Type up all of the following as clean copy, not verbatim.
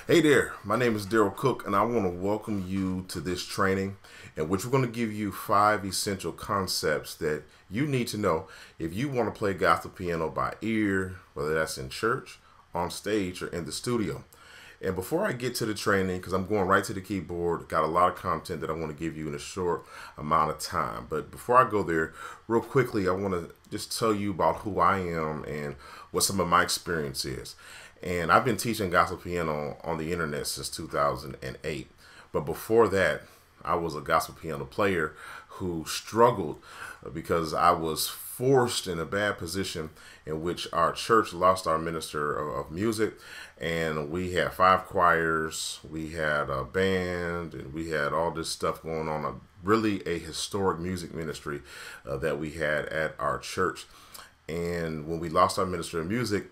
Hey there, my name is Daryl Cook, and I want to welcome you to this training in which we're going to give you 5 essential concepts that you need to know if you want to play gospel piano by ear, whether that's in church, on stage, or in the studio. And before I get to the training, because I'm going right to the keyboard, got a lot of content that I want to give you in a short amount of time. But before I go there, real quickly, I want to just tell you about who I am and what some of my experience is. And I've been teaching gospel piano on the internet since 2008. But before that, I was a gospel piano player who struggled because I was forced in a bad position in which our church lost our minister of music, and we had 5 choirs, we had a band, and we had all this stuff going on. Really a historic music ministry that we had at our church. And when we lost our minister of music,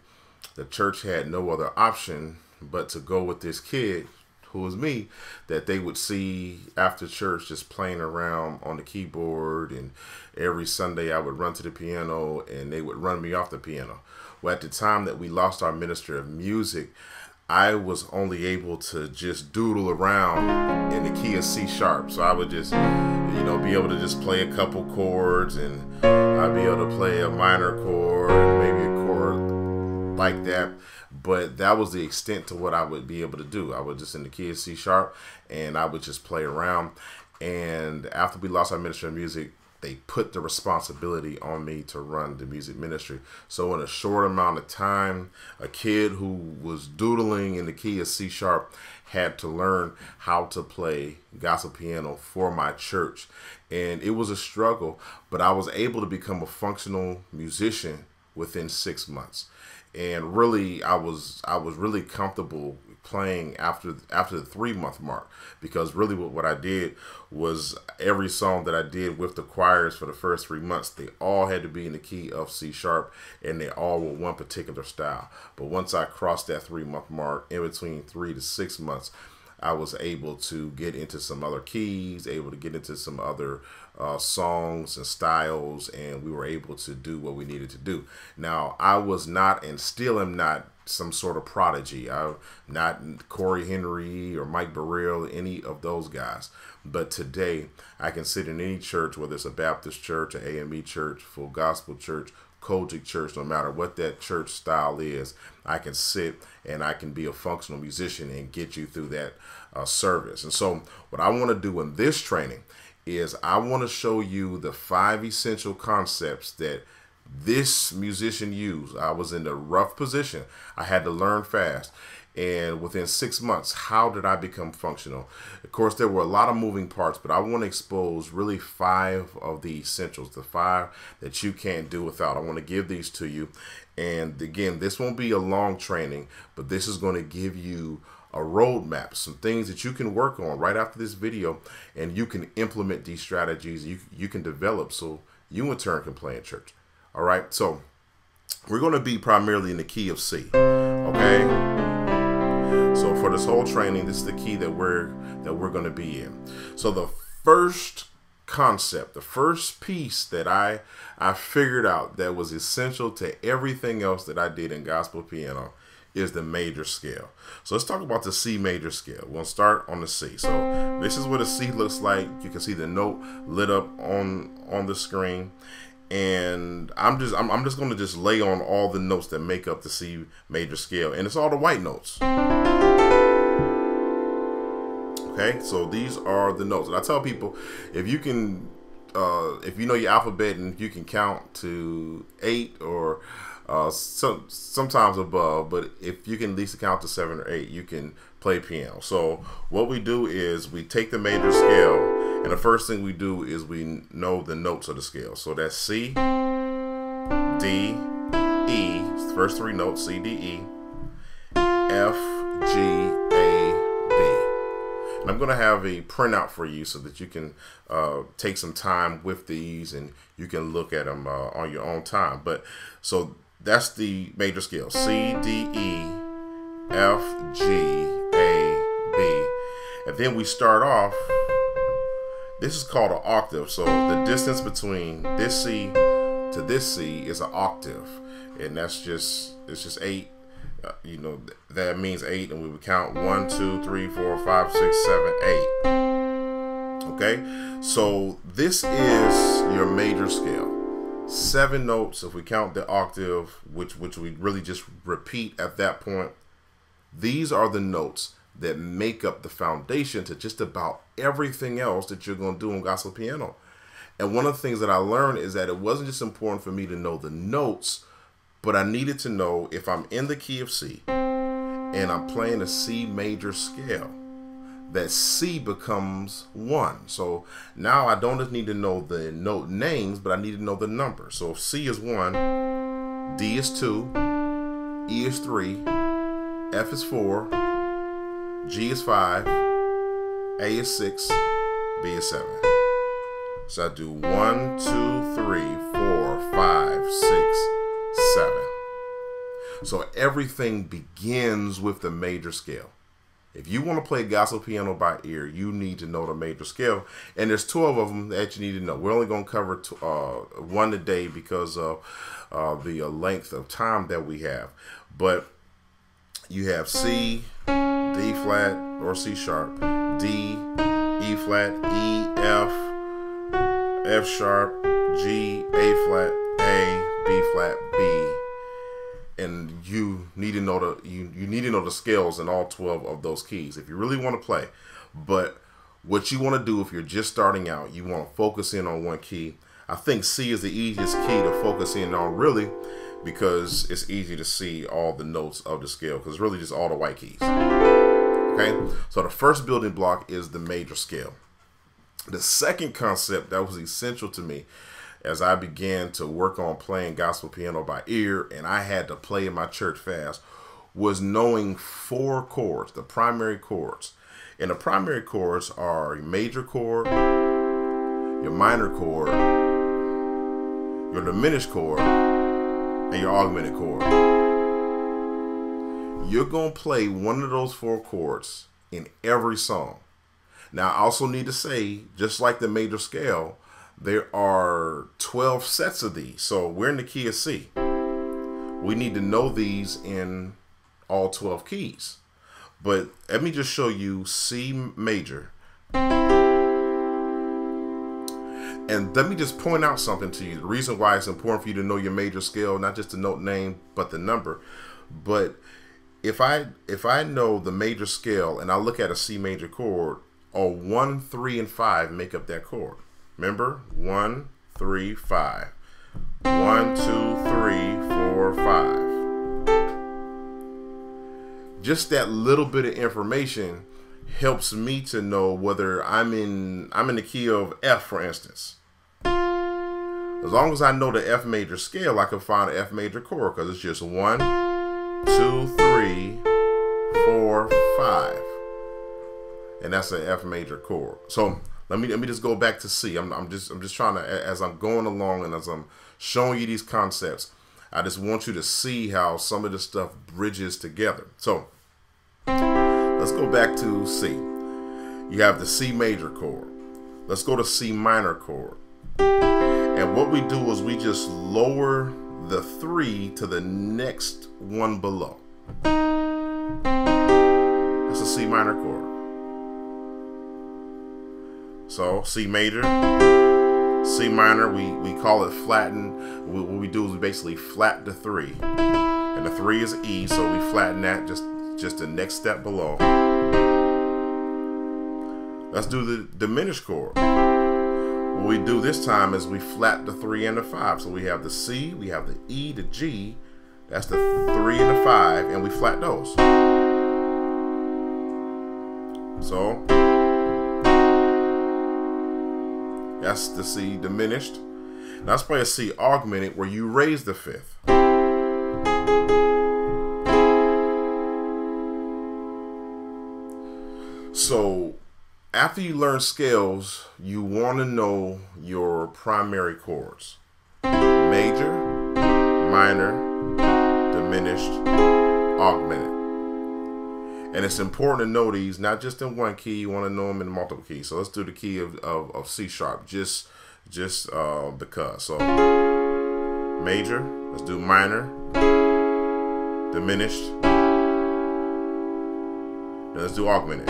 the church had no other option but to go with this kid, who was me, that they would see after church just playing around on the keyboard. And every Sunday I would run to the piano and they would run me off the piano. Well, at the time that we lost our minister of music, I was only able to just doodle around in the key of C sharp. So I would just, be able to just play a couple chords, and I'd be able to play a minor chord, maybe a chord like that. But that was the extent to what I would be able to do. I was just in the key of C sharp, and I would just play around. And after we lost our ministry of music, they put the responsibility on me to run the music ministry. So in a short amount of time, a kid who was doodling in the key of C sharp had to learn how to play gospel piano for my church. And it was a struggle, but I was able to become a functional musician within 6 months. And really, I was really comfortable playing after the 3-month mark, because really what I did was every song that I did with the choirs for the first 3 months, they all had to be in the key of C sharp, and they all were one particular style. But once I crossed that 3-month mark, in between 3 to 6 months, I was able to get into some other keys, able to get into some other songs and styles, and we were able to do what we needed to do. Now, I was not, and still am not, some sort of prodigy. I'm not Corey Henry or Mike Burrell, any of those guys. But today, I can sit in any church, whether it's a Baptist church, an AME church, full gospel church, Kojic church, no matter what that church style is, I can sit and I can be a functional musician and get you through that service. And so what I want to do in this training is I want to show you the 5 essential concepts that this musician used. I was in a rough position. I had to learn fast. And within 6 months, how did I become functional? Of course, there were a lot of moving parts, but I want to expose really 5 of the essentials, the 5 that you can't do without. I want to give these to you. And again, this won't be a long training, but this is going to give you a roadmap, some things that you can work on right after this video, and you can implement these strategies you can develop so you in turn can play in church. All right, so we're going to be primarily in the key of C. Okay, so for this whole training, this is the key that we're going to be in. So the first concept, the first piece that I figured out that was essential to everything else that I did in gospel piano is the major scale. So let's talk about the C major scale. We'll start on the C. So this is what a C looks like. You can see the note lit up on the screen. And I'm just going to just lay on all the notes that make up the C major scale, and it's all the white notes. Okay, so these are the notes, and I tell people, if you can, if you know your alphabet and you can count to 8 or sometimes above, but if you can at least count to 7 or 8, you can play piano. So what we do is we take the major scale, and the first thing we do is we know the notes of the scale. So that's C, D, E, it's the first 3 notes, C, D, E, F, G, A, B. And I'm going to have a printout for you so that you can take some time with these and you can look at them on your own time. But so that's the major scale, C, D, E, F, G, A, B. And then we start off, this is called an octave. So the distance between this C to this C is an octave. And it's just 8 You know, that means 8, and we would count 1, 2, 3, 4, 5, 6, 7, 8. Okay, so this is your major scale. 7 notes, if we count the octave, which we really just repeat at that point. These are the notes that make up the foundation to just about everything else that you're going to do on gospel piano. And one of the things that I learned is that it wasn't just important for me to know the notes, but I needed to know if I'm in the key of C and I'm playing a C major scale, that C becomes 1. So now I don't just need to know the note names, but I need to know the number. So if C is 1, D is 2, E is 3, F is 4, G is 5, A is 6, B is 7. So I do 1, 2, 3, 4, 5, 6, 7. So everything begins with the major scale. If you want to play gospel piano by ear, you need to know the major scale. And there's 12 of them that you need to know. We're only going to cover 1 today because of the length of time that we have. But you have C, D flat or C sharp, D, E flat, E, F, F sharp, G, A flat, A, B flat, B. And you need to know the you need to know the scales in all 12 of those keys if you really want to play. But what you want to do if you're just starting out, you want to focus in on one key. I think C is the easiest key to focus in on, really, because it's easy to see all the notes of the scale, because it's really just all the white keys. Okay, so the first building block is the major scale. The second concept that was essential to me as I began to work on playing gospel piano by ear, and I had to play in my church fast, was knowing 4 chords, the primary chords. And the primary chords are your major chord, your minor chord, your diminished chord, and your augmented chord. You're going to play one of those 4 chords in every song. Now, I also need to say, just like the major scale, there are 12 sets of these. So we're in the key of C. We need to know these in all 12 keys. But let me just show you C major. And let me just point out something to you. The reason why it's important for you to know your major scale, not just the note name, but the number. But if I know the major scale and I look at a C major chord, 1, 3, and 5 make up that chord. Remember, 1, 3, 5. 1, 2, 3, 4, 5. Just that little bit of information helps me to know whether I'm in the key of F, for instance. As long as I know the F major scale, I can find an F major chord, because it's just 1, 2, 3, 4, 5. And that's an F major chord. So let me just go back to C. I'm just trying to, as I'm going along and as I'm showing you these concepts, I just want you to see how some of this stuff bridges together. So let's go back to C. You have the C major chord. Let's go to C minor chord. And what we do is we just lower the 3 to the next one below. That's a C minor chord. So C major, C minor, we call it flatten. What we do is we basically flat the 3. And the 3 is E, so we flatten that just the next step below. Let's do the diminished chord. What we do this time is we flat the 3 and the 5. So we have the C, we have the E, the G, that's the 3 and the 5, and we flat those. So that's the C diminished. Now let's play a C augmented where you raise the 5th. So after you learn scales, you want to know your primary chords. Major, minor, diminished, augmented. And it's important to know these, not just in one key, you want to know them in multiple keys. So let's do the key of C sharp, just because. So major, let's do minor, diminished. Now let's do augmented.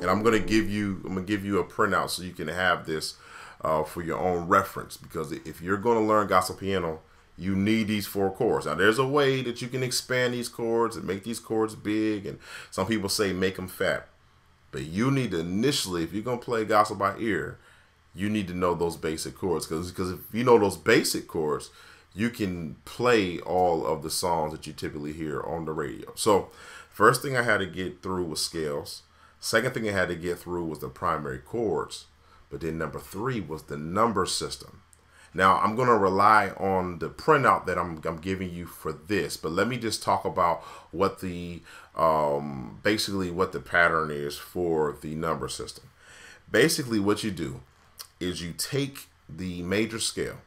And I'm gonna give you a printout so you can have this for your own reference, because if you're gonna learn gospel piano, you need these 4 chords. Now there's a way that you can expand these chords and make these chords big, and some people say make them fat. But you need to initially, if you're gonna play gospel by ear, you need to know those basic chords, because if you know those basic chords, you can play all of the songs that you typically hear on the radio. So first thing I had to get through was scales. Second thing I had to get through was the primary chords. But then number 3 was the number system. Now I'm going to rely on the printout that I'm giving you for this, but let me just talk about what the basically what the pattern is for the number system. Basically what you do is you take the major scale,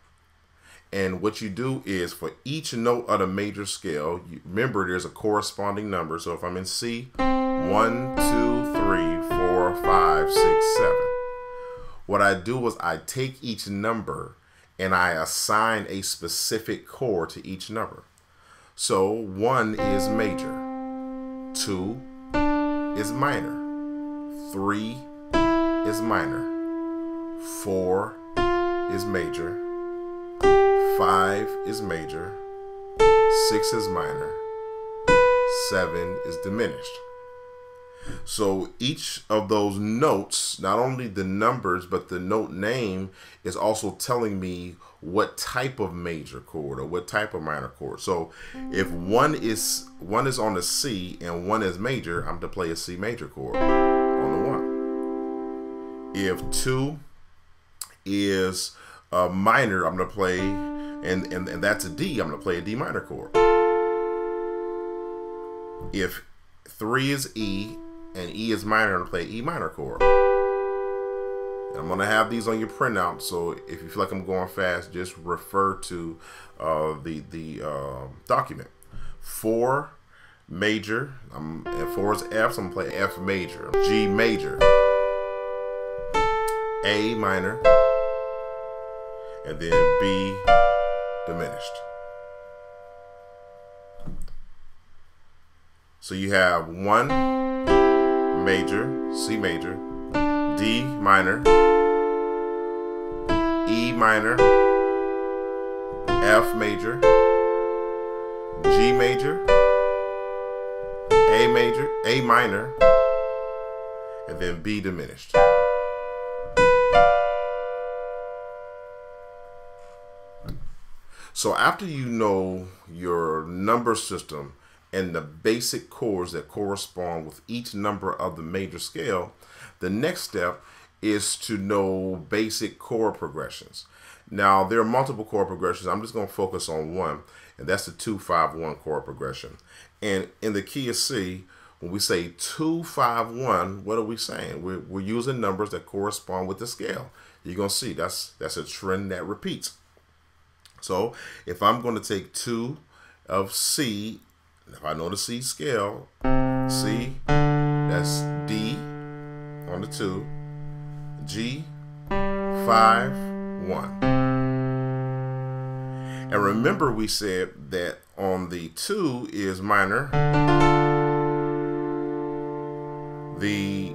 and what you do is for each note of the major scale, remember there's a corresponding number. So if I'm in C, 1, 2, 3, 4, 5, 6, 7. What I do is I take each number and I assign a specific chord to each number. So 1 is major, 2 is minor, 3 is minor, 4 is major, 5 is major, 6 is minor, 7 is diminished. So each of those notes, not only the numbers, but the note name is also telling me what type of major chord or what type of minor chord. So if one is on the C and 1 is major, I'm to play a C major chord on the 1. If 2 is minor, I'm going to play, and that's a D, I'm going to play a D minor chord. If 3 is E and E is minor, I'm going to play E minor chord. And I'm going to have these on your printout, so if you feel like I'm going fast, just refer to the document. 4 major, and 4 is F, so I'm going to play F major, G major, A minor, and then B diminished. So you have 1 major, C major, D minor, E minor, F major, G major, A minor, and then B diminished. So after you know your number system and the basic chords that correspond with each number of the major scale, the next step is to know basic chord progressions. Now, there are multiple chord progressions. I'm just going to focus on one, and that's the 2-5-1 chord progression. And in the key of C, when we say 2-5-1, what are we saying? We're using numbers that correspond with the scale. You're going to see that's a trend that repeats. So if I'm going to take 2 of C, if I know the C scale, C, that's D on the 2, G, 5, 1. And remember we said that on the 2 is minor, the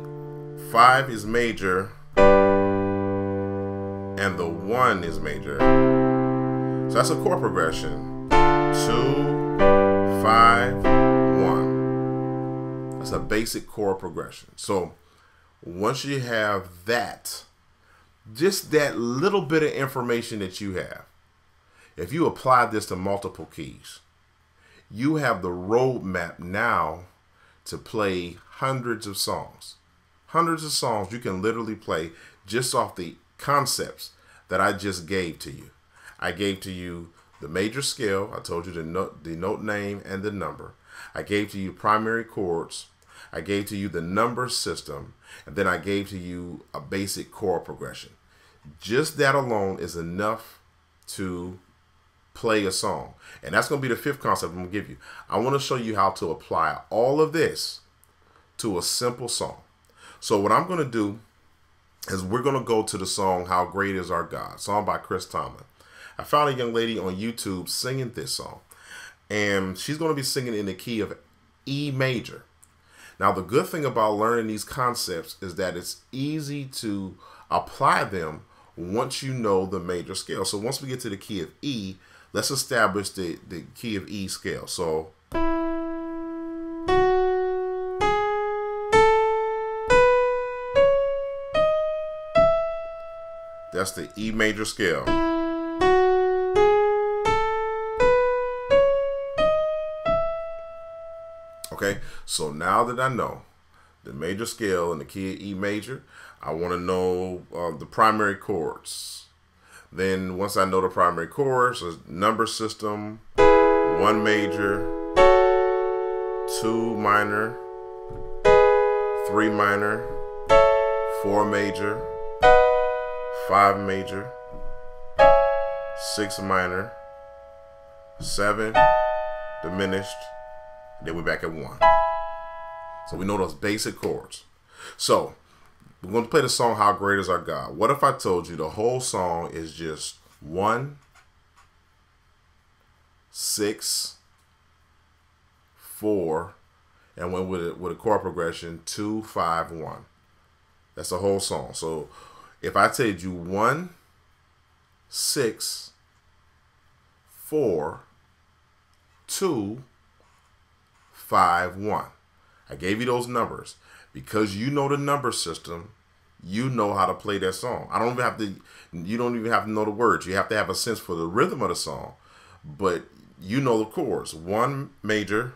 5 is major, and the 1 is major. So that's a chord progression. 2, 5, 1. That's a basic chord progression. So once you have that, just that little bit of information that you have, if you apply this to multiple keys, you have the roadmap now to play hundreds of songs. Hundreds of songs you can literally play just off the concepts that I just gave to you. I gave to you the major scale. I told you the note name and the number. I gave to you primary chords. I gave to you the number system. And then I gave to you a basic chord progression. Just that alone is enough to play a song. And that's going to be the 5th concept I'm going to give you. I want to show you how to apply all of this to a simple song. So what I'm going to do is we're going to go to the song How Great Is Our God, song by Chris Tomlin. I found a young lady on YouTube singing this song. And she's going to be singing in the key of E major. Now, the good thing about learning these concepts is that it's easy to apply them once you know the major scale. So once we get to the key of E, let's establish the key of E scale. So that's the E major scale. Okay, so now that I know the major scale and the key of E major, I want to know the primary chords. Then once I know the primary chords, a number system, 1 major, 2 minor, 3 minor, 4 major, 5 major, 6 minor, 7 diminished, then we're back at 1. So we know those basic chords. So we're going to play the song How Great Is Our God. What if I told you the whole song is just 1, 6, 4, and went with a chord progression 2, 5, 1. That's the whole song. So if I told you 1, 6, 4, 2, 5, 1. I gave you those numbers because you know the number system. You know how to play that song. You don't even have to know the words. You have to have a sense for the rhythm of the song, but you know the chords. 1 major,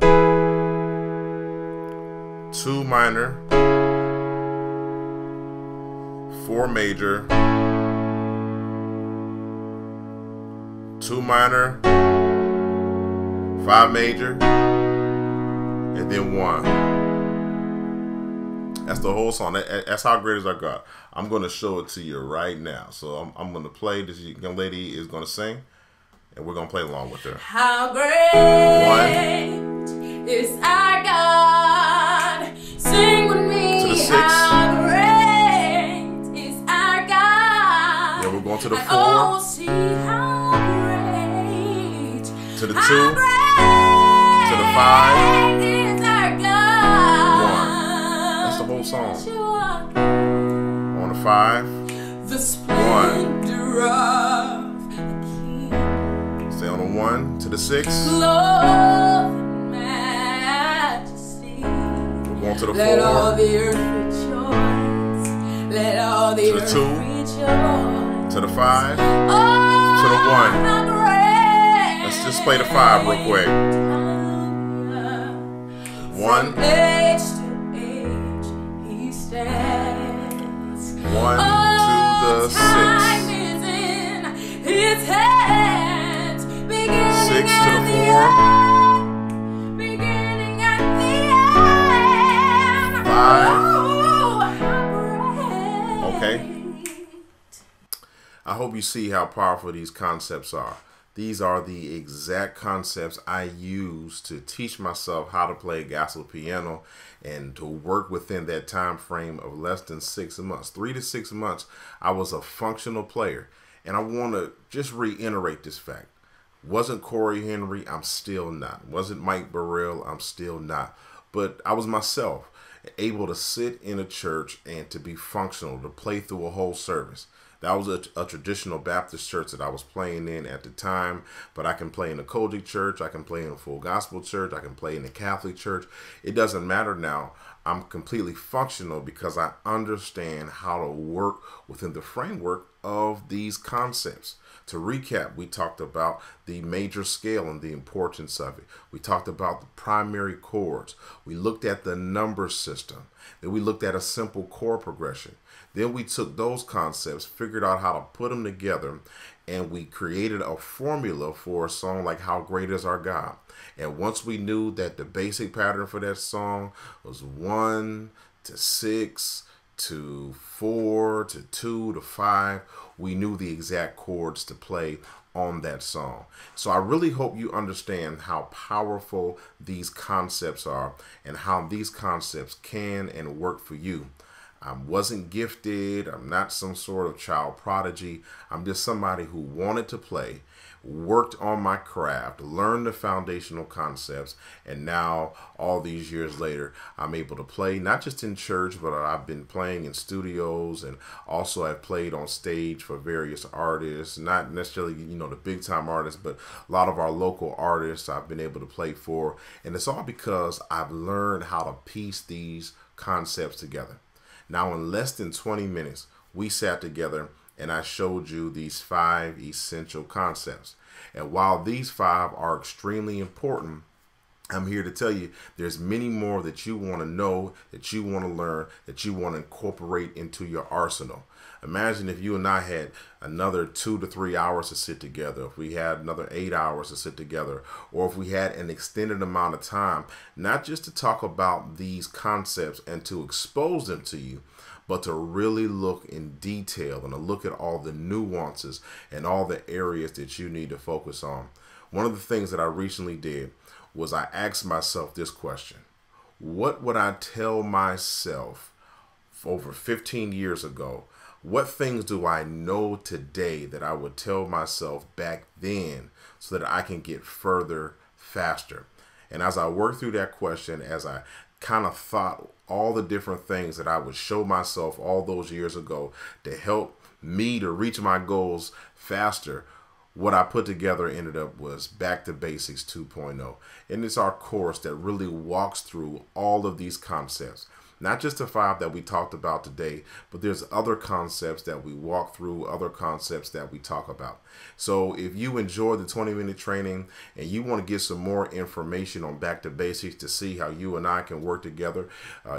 2 minor, 4 major, 2 minor, 5 major, and then 1. That's the whole song. That's How Great Is Our God. I'm going to show it to you right now. So I'm going to play. This young lady is going to sing, and we're going to play along with her. How great is our God. Sing with me. To the 6. How great is our God. Then we're going to the 4. Oh, see how great. To the 2. How great To the 5. is our God. 1. That's the whole song. On the 5. The splendor of the King. Stay on the 1. To the 6. Love and majesty. We're going to the 4. Let all the earth rejoice. Let all the To the earth 2. rejoice. To the 5. Oh, To the 1. how great. Let's just play the 5 real quick. 1. From age to age he stands. 1 to the 6. Time is in his hands. Beginning 6 to at the 4. end. Beginning at the end. 5. Oh, how great. Okay. I hope you see how powerful these concepts are. These are the exact concepts I use to teach myself how to play gospel piano and to work within that time frame of less than 6 months. 3 to 6 months, I was a functional player. And I want to just reiterate this fact. Wasn't Corey Henry, I'm still not. Wasn't Mike Burrell, I'm still not. But I was myself, able to sit in a church and to be functional, to play through a whole service. That was a traditional Baptist church that I was playing in at the time, but I can play in a Kojic church, I can play in a full gospel church, I can play in a Catholic church. It doesn't matter now. I'm completely functional because I understand how to work within the framework of these concepts. To recap, we talked about the major scale and the importance of it. We talked about the primary chords. We looked at the number system. Then we looked at a simple chord progression. Then we took those concepts, figured out how to put them together, and we created a formula for a song like How Great Is Our God. And once we knew that the basic pattern for that song was 1 to 6 to 4 to 2 to 5, we knew the exact chords to play on that song. So I really hope you understand how powerful these concepts are and how these concepts can and work for you. I wasn't gifted. I'm not some sort of child prodigy. I'm just somebody who wanted to play worked on my craft, learned the foundational concepts, and now all these years later, I'm able to play not just in church, but I've been playing in studios, and also I've played on stage for various artists, not necessarily, the big time artists, but a lot of our local artists I've been able to play for. And it's all because I've learned how to piece these concepts together. Now, in less than 20 minutes, we sat together and I showed you these 5 essential concepts. And while these 5 are extremely important, I'm here to tell you there's many more that you want to know, that you want to learn, that you want to incorporate into your arsenal. Imagine if you and I had another 2 to 3 hours to sit together, if we had another 8 hours to sit together, or if we had an extended amount of time, not just to talk about these concepts and to expose them to you, but to really look in detail and to look at all the nuances and all the areas that you need to focus on. One of the things that I recently did was I asked myself this question: what would I tell myself over 15 years ago? What things do I know today that I would tell myself back then so that I can get further faster? And as I worked through that question, as I kind of thought all the different things that I would show myself all those years ago to help me to reach my goals faster, what I put together ended up was Back to Basics 2.0. And it's our course that really walks through all of these concepts. Not just the 5 that we talked about today, but there's other concepts that we walk through, other concepts that we talk about. So if you enjoy the 20-minute training and you want to get some more information on Back to Basics to see how you and I can work together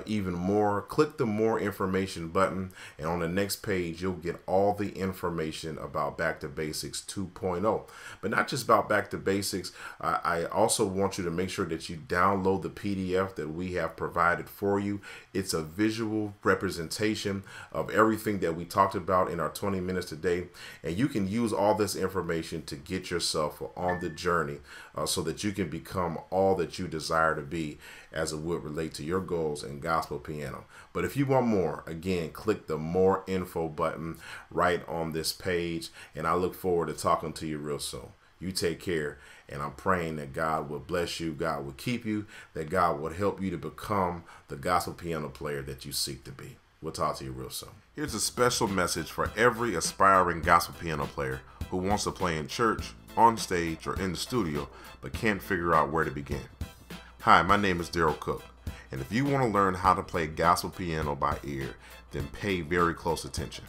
even more, click the More Information button, and on the next page you'll get all the information about Back to Basics 2.0. But not just about Back to Basics, I also want you to make sure that you download the PDF that we have provided for you. It's a visual representation of everything that we talked about in our 20 minutes today. And you can use all this information to get yourself on the journey so that you can become all that you desire to be as it would relate to your goals in gospel piano. But if you want more, again, click the More Info button right on this page. And I look forward to talking to you real soon. You take care, and I'm praying that God will bless you, God will keep you, that God will help you to become the gospel piano player that you seek to be. We'll talk to you real soon. Here's a special message for every aspiring gospel piano player who wants to play in church, on stage, or in the studio, but can't figure out where to begin. Hi, my name is Daryl Cook, and if you want to learn how to play gospel piano by ear, then pay very close attention.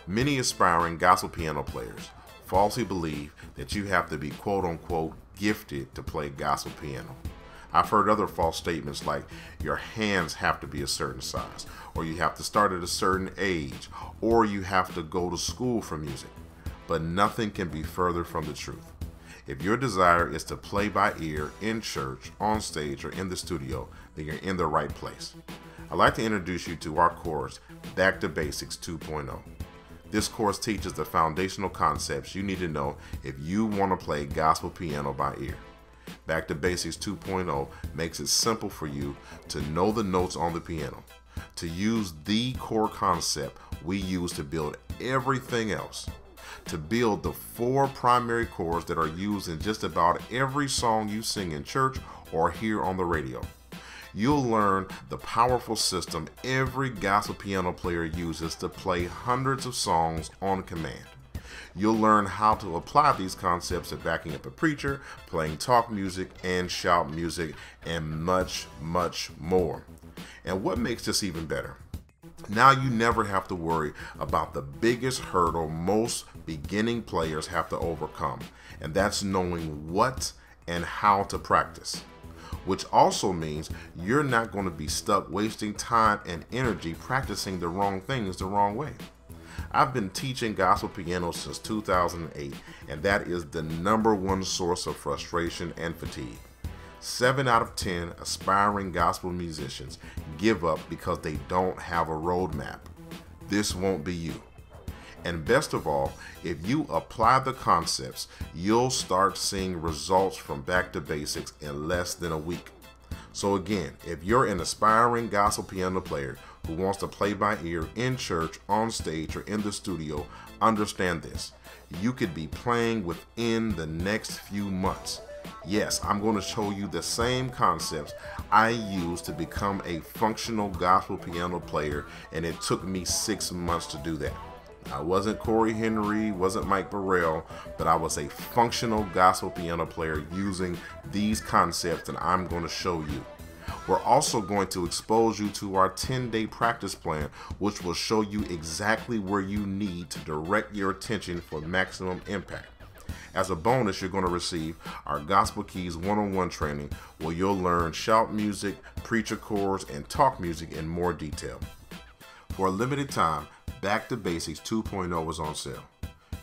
Many aspiring gospel piano players falsely believe that you have to be quote-unquote gifted to play gospel piano. I've heard other false statements like your hands have to be a certain size, or you have to start at a certain age, or you have to go to school for music. But nothing can be further from the truth. If your desire is to play by ear in church, on stage, or in the studio, then you're in the right place. I'd like to introduce you to our course, Back to Basics 2.0. This course teaches the foundational concepts you need to know if you want to play gospel piano by ear. Back to Basics 2.0 makes it simple for you to know the notes on the piano, to use the core concept we use to build everything else, to build the 4 primary chords that are used in just about every song you sing in church or hear on the radio. You'll learn the powerful system every gospel piano player uses to play hundreds of songs on command. You'll learn how to apply these concepts to backing up a preacher, playing talk music and shout music, and much, much more. And what makes this even better? Now you never have to worry about the biggest hurdle most beginning players have to overcome, and that's knowing what and how to practice. Which also means you're not going to be stuck wasting time and energy practicing the wrong things the wrong way. I've been teaching gospel piano since 2008, and that is the #1 source of frustration and fatigue. 7 out of 10 aspiring gospel musicians give up because they don't have a roadmap. This won't be you. And best of all, if you apply the concepts, you'll start seeing results from Back to Basics in less than a week. So again, if you're an aspiring gospel piano player who wants to play by ear in church, on stage, or in the studio, understand this. You could be playing within the next few months. Yes, I'm going to show you the same concepts I used to become a functional gospel piano player, and it took me 6 months to do that. I wasn't Corey Henry, wasn't Mike Burrell, but I was a functional gospel piano player using these concepts that I'm going to show you. We're also going to expose you to our 10-day practice plan, which will show you exactly where you need to direct your attention for maximum impact. As a bonus, you're going to receive our Gospel Keys one-on-one training, where you'll learn shout music, preacher chords, and talk music in more detail. For a limited time, Back to Basics 2.0 is on sale.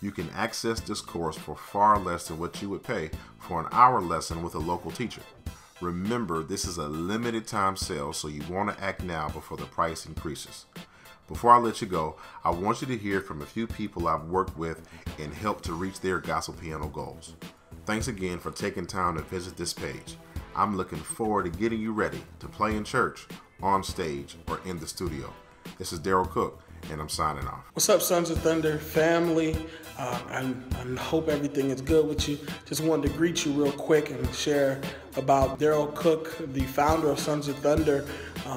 You can access this course for far less than what you would pay for an hour lesson with a local teacher. Remember, this is a limited time sale, so you want to act now before the price increases. Before I let you go, I want you to hear from a few people I've worked with and helped to reach their gospel piano goals. Thanks again for taking time to visit this page. I'm looking forward to getting you ready to play in church, on stage, or in the studio. This is Daryl Cook, and I'm signing off. What's up, Sons of Thunder family? I hope everything is good with you. Just wanted to greet you real quick and share about Daryl Cook, the founder of Sons of Thunder.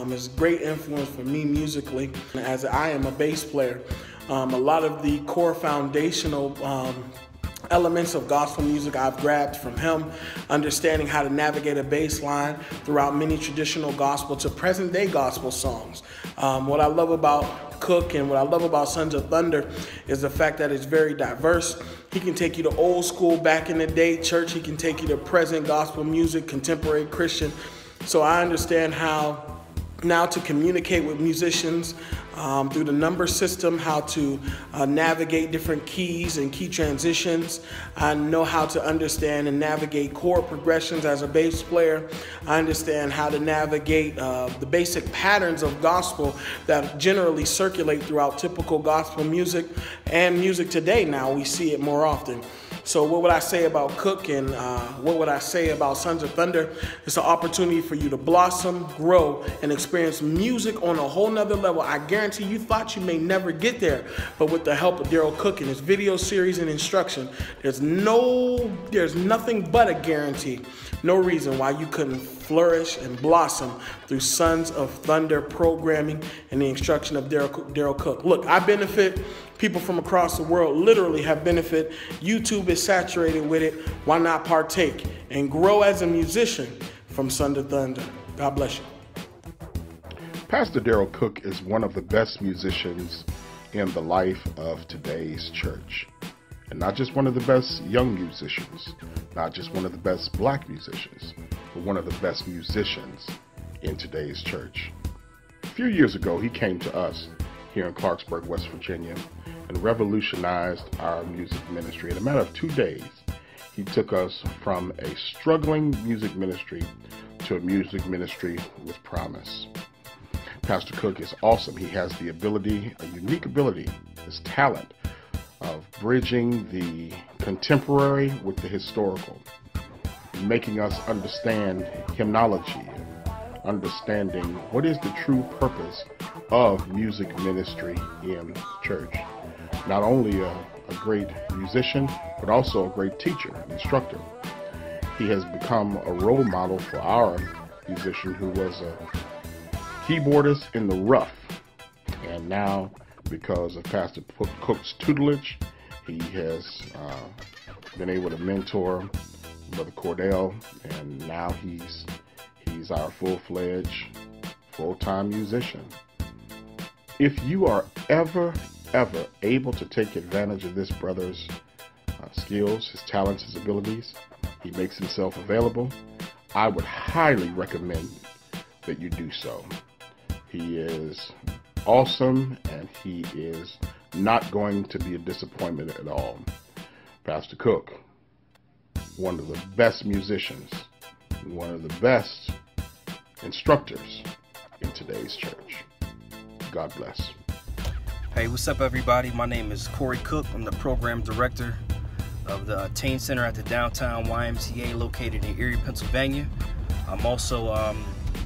Is a great influence for me musically, as I am a bass player. A lot of the core foundational elements of gospel music I've grabbed from him, understanding how to navigate a bass line throughout many traditional gospel to present day gospel songs. What I love about Cook and what I love about Sons of Thunder is the fact that it's very diverse. He can take you to old school, back in the day church. He can take you to present gospel music, contemporary Christian. So I understand how now to communicate with musicians through the number system, how to navigate different keys and key transitions. I know how to understand and navigate chord progressions as a bass player. I understand how to navigate the basic patterns of gospel that generally circulate throughout typical gospel music and music today. Now we see it more often. So what would I say about Cook and what would I say about Sons of Thunder? It's an opportunity for you to blossom, grow, and experience music on a whole nother level. I guarantee you thought you may never get there, but with the help of Daryl Cook and his video series and instruction, there's nothing but a guarantee. No reason why you couldn't flourish and blossom through Sons of Thunder programming and the instruction of Daryl Cook. Look, I benefit. People from across the world literally have benefit. YouTube is saturated with it. Why not partake and grow as a musician from Sons of Thunder? God bless you. Pastor Daryl Cook is one of the best musicians in the life of today's church. And not just one of the best young musicians, not just one of the best black musicians, but one of the best musicians in today's church. A few years ago, he came to us here in Clarksburg, West Virginia, and revolutionized our music ministry. In a matter of 2 days, he took us from a struggling music ministry to a music ministry with promise. Pastor Cook is awesome. He has the ability, a unique ability, his talent of bridging the contemporary with the historical, making us understand hymnology and understanding what is the true purpose of music ministry in church. Not only a great musician, but also a great teacher and instructor. He has become a role model for our musician who was a keyboardist in the rough. And now, because of Pastor Cook's tutelage, he has been able to mentor Brother Cordell, and now he's our full-fledged, full-time musician. If you are ever able to take advantage of this brother's skills, his talents, his abilities, he makes himself available, I would highly recommend that you do so. He is awesome, and he is not going to be a disappointment at all. Pastor Cook, one of the best musicians, one of the best instructors in today's church. God bless. Hey, what's up, everybody? My name is Corey Cook. I'm the program director of the Teen Center at the Downtown YMCA located in Erie, Pennsylvania. I'm also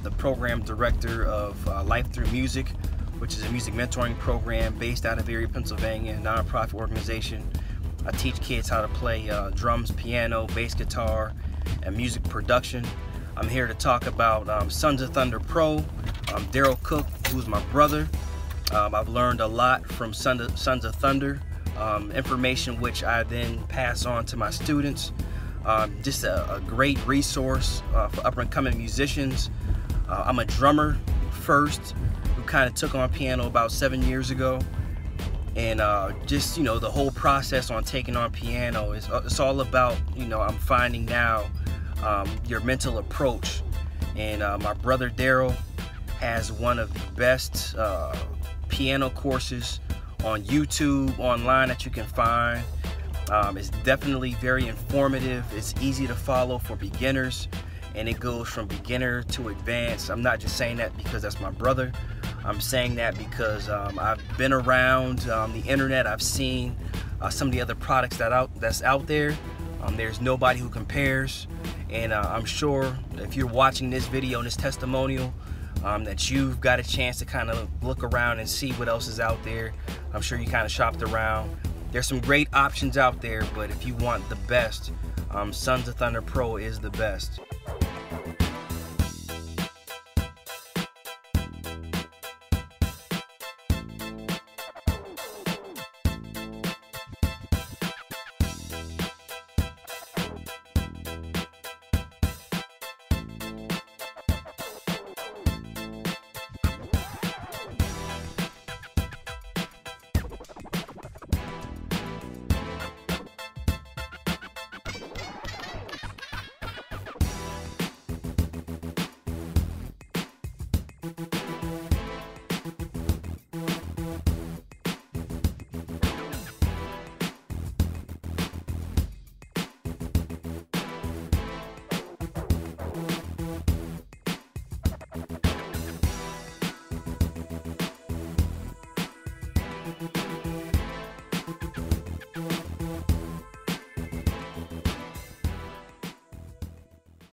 the program director of Life Through Music, which is a music mentoring program based out of Erie, Pennsylvania, a nonprofit organization. I teach kids how to play drums, piano, bass guitar, and music production. I'm here to talk about Sons of Thunder Pro. Daryl Cook, who's my brother. I've learned a lot from Sons of Thunder, information which I then pass on to my students. Just a great resource for up-and-coming musicians. I'm a drummer first, who kind of took on piano about 7 years ago. And just, the whole process on taking on piano it's all about, I'm finding now your mental approach. And my brother Daryl has one of the best piano courses on YouTube, online, that you can find. It's definitely very informative. It's easy to follow for beginners, and it goes from beginner to advanced. I'm not just saying that because that's my brother. I'm saying that because I've been around the internet. I've seen some of the other products that's out there. There's nobody who compares, and I'm sure if you're watching this video and this testimonial, that you've got a chance to kind of look around and see what else is out there. I'm sure you kind of shopped around. There's some great options out there, but if you want the best, Sons of Thunder Pro is the best.